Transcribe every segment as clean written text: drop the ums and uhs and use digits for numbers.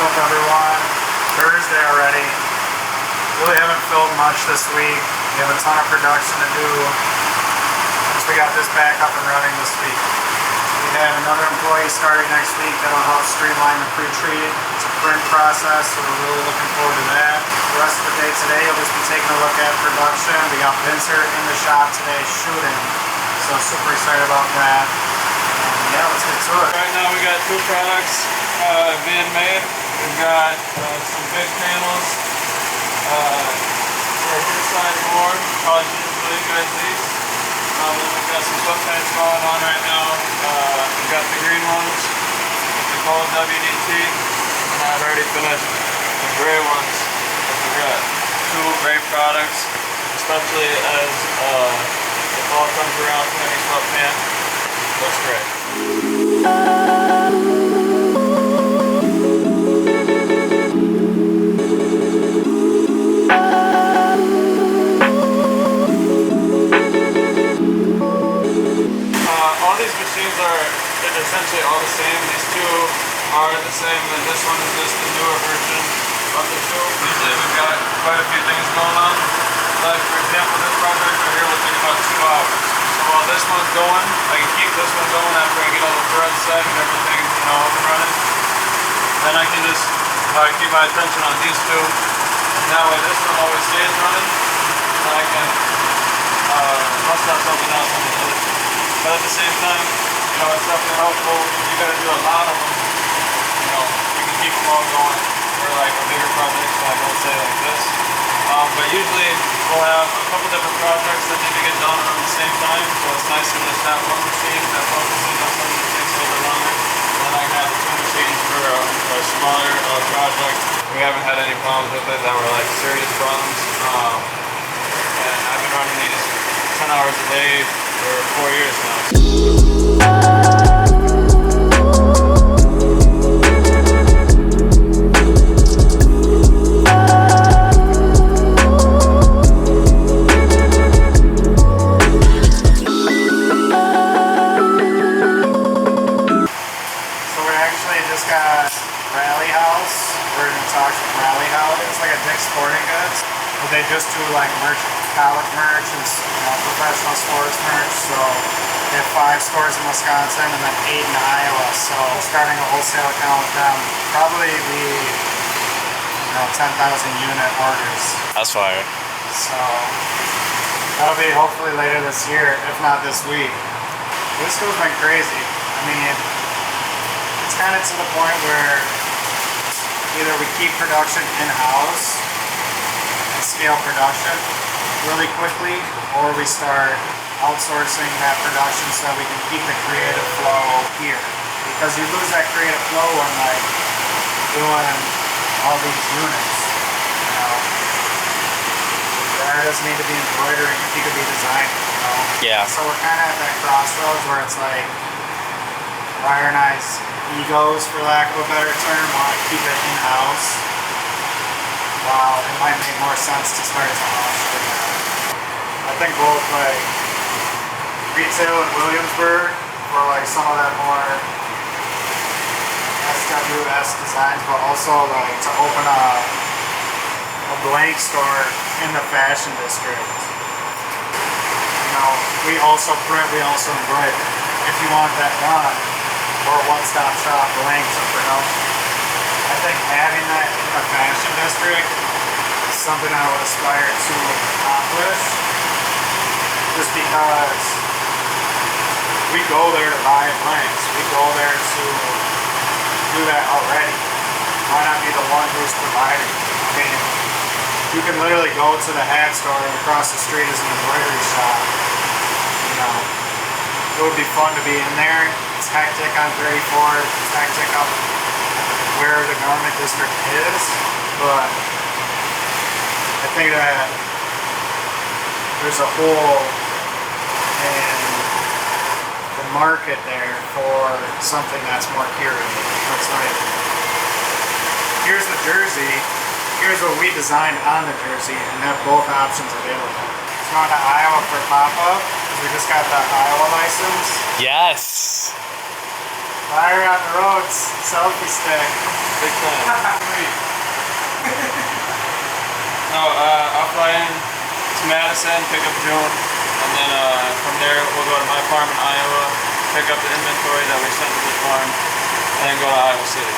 Hope everyone. Thursday already. Really haven't filmed much this week. We have a ton of production to do once we got this back up and running this week. We have another employee starting next week that'll help streamline the pre-treat. It's a print process, so we're really looking forward to that. The rest of the day today, you'll just be taking a look at production. We got Vincent in the shop today shooting, so super excited about that. And yeah, let's get to it. Right now we got two products being made. We've got some big panels for a side board, probably show you guys these. Then we've got some foot pants going on right now. We've got the green ones, we call them WDT, and I've already finished the gray ones. We've got two great products, especially as the fall comes around for any sweatpants. Looks great. All these machines are essentially all the same. These two are the same, and this one is just the newer version of the two. Usually we've got quite a few things going on. Like for example, this project right here will take about 2 hours. So while this one's going, I can keep this one going after I get all the threads set and everything, up and running. Then I can just keep my attention on these two. And that way this one always stays running. And I can bust out something else on the other two. But at the same time, it's definitely helpful. You gotta do a lot of them. You can keep them all going for like a bigger project, like let's say like this. But usually we'll have a couple different projects that need to get done around the same time. So it's nice to just have one machine that focuses on something that takes a little bit longer. And then I can have the two machines for a smaller project. We haven't had any problems with it that were like serious problems. And I've been running these 10 hours a day for 4 years now. They just do like merch, college merch, and professional sports merch. So they have 5 stores in Wisconsin and then 8 in Iowa. So starting a wholesale account with them, probably be 10,000 unit orders. That's fire. So that'll be hopefully later this year, if not this week. This school's been crazy. I mean, it's kind of to the point where either we keep production in-house, scale production really quickly, or we start outsourcing that production so that we can keep the creative flow here. Because you lose that creative flow when like doing all these units. There doesn't need to be embroidering if you could be designing, Yeah. So we're kind of at that crossroads where it's like ironized egos, for lack of a better term, want to keep it in-house. Wow, it might make more sense to start to offshore that. I think both like retail in Williamsburg for like some of that more SWS designs, but also like to open a blank store in the fashion district. We also print, we also embroider. If you want that done, or one-stop shop blank to production. I think having that in the fashion district is something I would aspire to accomplish, just because we go there to buy blanks, we go there to do that already. Why not be the one who's providing? I mean, you can literally go to the hat store and across the street is an embroidery shop. It would be fun to be in there. It's hectic on 34th, it's hectic up where the garment district is, but I think that there's a hole in the market there for something that's more curated. It's like, here's the jersey, here's what we designed on the jersey, and have both options available. It's going to Iowa for pop-up, because we just got the Iowa license. Yes! Fire on the roads, selfie stick. Big time. Sweet. No, I'll fly in to Madison, pick up June, and then from there we'll go to my farm in Iowa, pick up the inventory that we sent to the farm, and then go to Iowa City.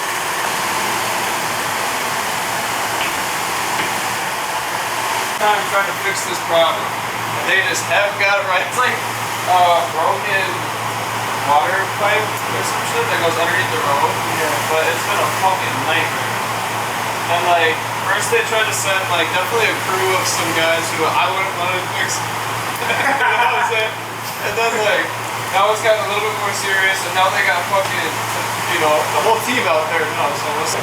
I'm trying to fix this problem. And they just haven't got it right. It's like a broken water pipe or some shit that goes underneath the road. Yeah. But it's been a fucking nightmare. And like, first they tried to send like definitely a crew of some guys who I wouldn't want to fix. You know what I'm saying? And then like, now it's gotten a little bit more serious, and now they got fucking, you know, the whole team out there now. So listen.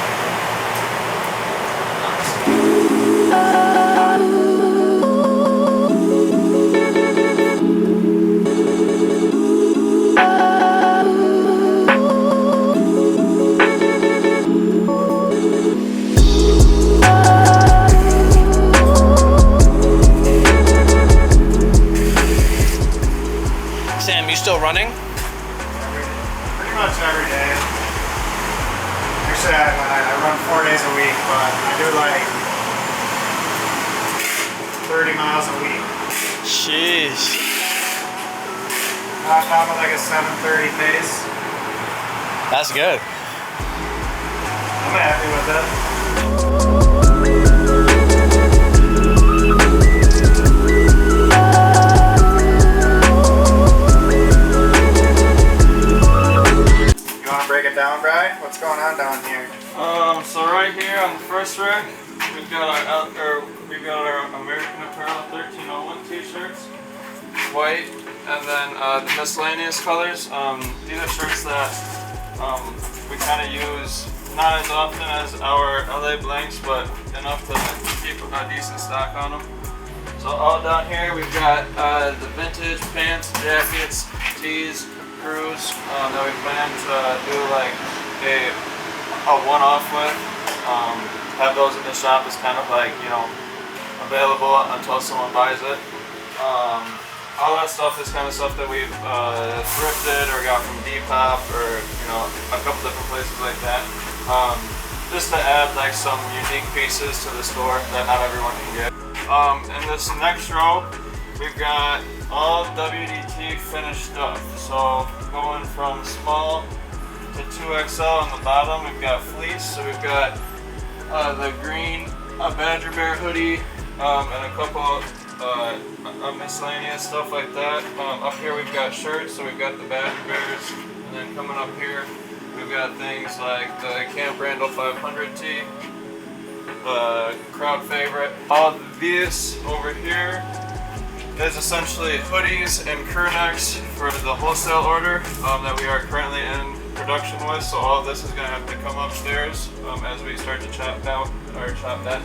Sam, you still running? Pretty much every day. Actually, I run 4 days a week, but I do like 30 miles a week. Jeez. Knocked out with like a 7:30 pace. That's good. I'm happy with it. Break it down, Brian. What's going on down here? So right here on the first rack, we've got our American Apparel 1301 t-shirts, white, and then the miscellaneous colors. These are shirts that we kind of use not as often as our LA blanks, but enough to keep a decent stock on them. So all down here we've got the vintage pants, jackets, tees, crews that we plan to do like a one-off with. Have those in the shop as kind of like, you know, available until someone buys it. All that stuff is kind of stuff that we've thrifted or got from Depop or, you know, a couple different places like that. Just to add like some unique pieces to the store that not everyone can get. In this next row, we've got all WDT finished stuff. So going from small to 2XL on the bottom, we've got fleece. So we've got the green Badger Bear hoodie and a couple miscellaneous stuff like that. Up here we've got shirts, so we've got the Badger Bears. And then coming up here, we've got things like the Camp Randall 500 tee, crowd favorite. All of these over here is essentially hoodies and crew necks for the wholesale order that we are currently in production with. So all of this is going to have to come upstairs as we start to chop that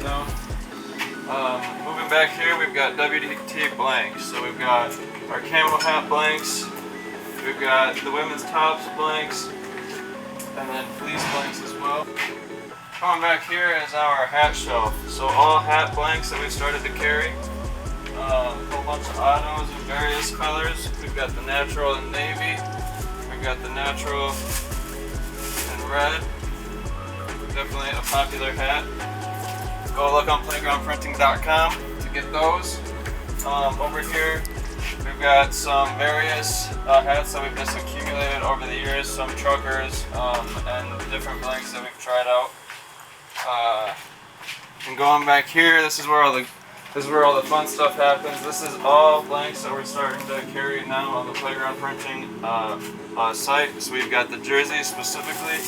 down. Moving back here, we've got WDT blanks. So we've got our camel hat blanks, we've got the women's tops blanks, and then fleece blanks as well. Coming back here is our hat shelf. So all hat blanks that we started to carry. A whole bunch of autos in various colors. We've got the natural in navy. We've got the natural in red. Definitely a popular hat. Go look on playgroundprinting.com to get those. Over here, we've got some various hats that we've just accumulated over the years. Some truckers and different blanks that we've tried out. And going back here, this is where all the fun stuff happens. This is all blanks that we're starting to carry now on the Playground Printing site. So we've got the jerseys specifically.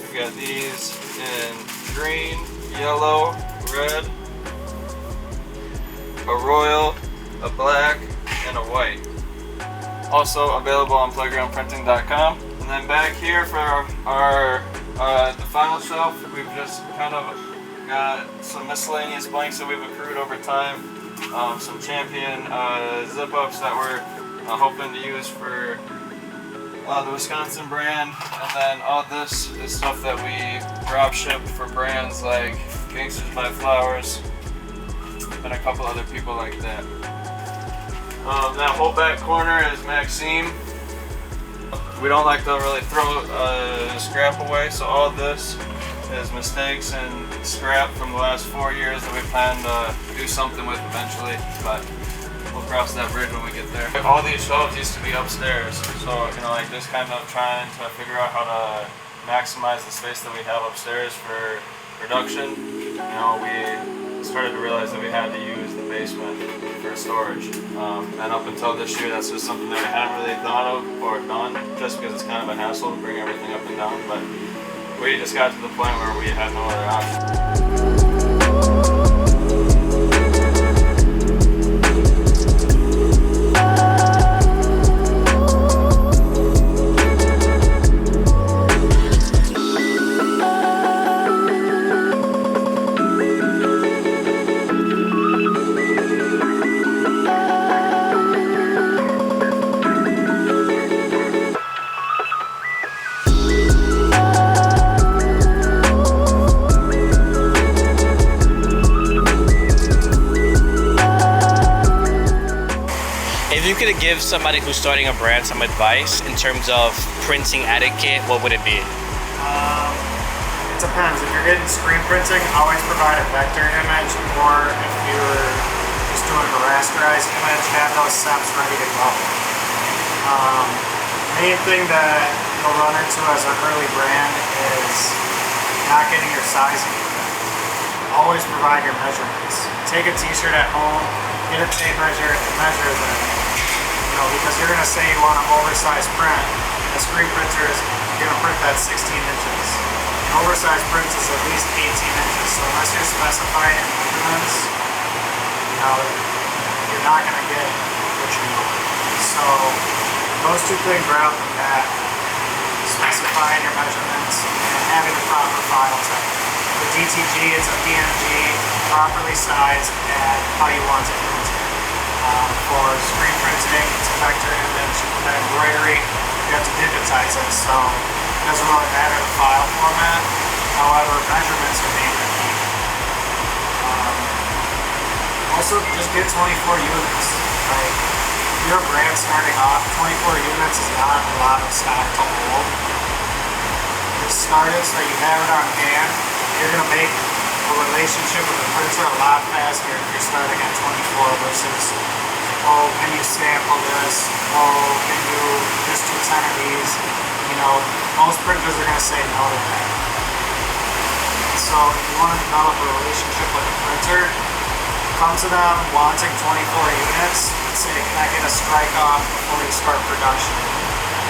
We've got these in green, yellow, red, a royal, a black, and a white. Also available on playgroundprinting.com. And then back here for our the final shelf, we've just kind of got some miscellaneous blanks that we've accrued over time, some Champion zip-ups that we're hoping to use for the Wisconsin brand, and then all this is stuff that we drop shipped for brands like Gangsters by Flowers and a couple other people like that. That whole back corner is Maxime. we don't like to really throw scrap away, so all this is mistakes and scrap from the last 4 years that we plan to do something with eventually, but we'll cross that bridge when we get there. All these shelves used to be upstairs, so like just kind of trying to figure out how to maximize the space that we have upstairs for production. We started to realize that we had to use the basement for storage, and up until this year that's just something that we hadn't really thought of or done, just because it's kind of a hassle to bring everything up and down, but we just got to the point where we had no other option. If you could give somebody who's starting a brand some advice in terms of printing etiquette, what would it be? It depends. If you're getting screen printing, always provide a vector image, or if you're just doing a rasterized image, have those steps ready to go. Main thing that you'll run into as an early brand is not getting your sizing correct. Always provide your measurements. Take a t-shirt at home, get a tape measure, and measure them. Because you're going to say you want an oversized print, a screen printer is going to print that 16 inches. An oversized print is at least 18 inches, so unless you're specifying your measurements, you're not going to get what you want. So those two things right off the bat, specifying your measurements and having the proper file type. For DTG, it's a PNG, properly sized at how you want it printed. For screen printing, it's a vector image. For embroidery, you have to digitize it, so it doesn't really matter the file format. However, measurements are mainly key. Also, just get 24 units. Like, if you're a brand starting off, 24 units is not a lot of stock to hold. Just start it so you have it on hand. You're going to make a relationship with the printer a lot faster if you're starting at 24 versus, oh, can you sample this? Oh, can you just do 10 of these? Most printers are going to say no to that. So if you want to develop a relationship with a printer, come to them wanting 24 units and say, can I get a strike off before you start production?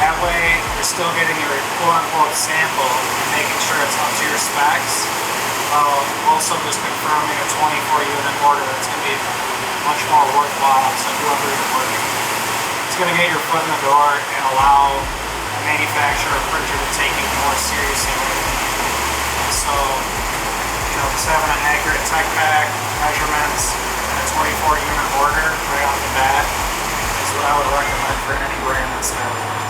That way, you're still getting your quote-unquote sample and making sure it's up to your specs, while also just confirming a 24-unit order that's going to be much more worthwhile to whoever you're working with. It's going to get your foot in the door and allow a manufacturer or printer to take you more seriously. So, just having an accurate tech pack, measurements, and a 24-unit order right off the bat is what I would recommend for any brand that's starting.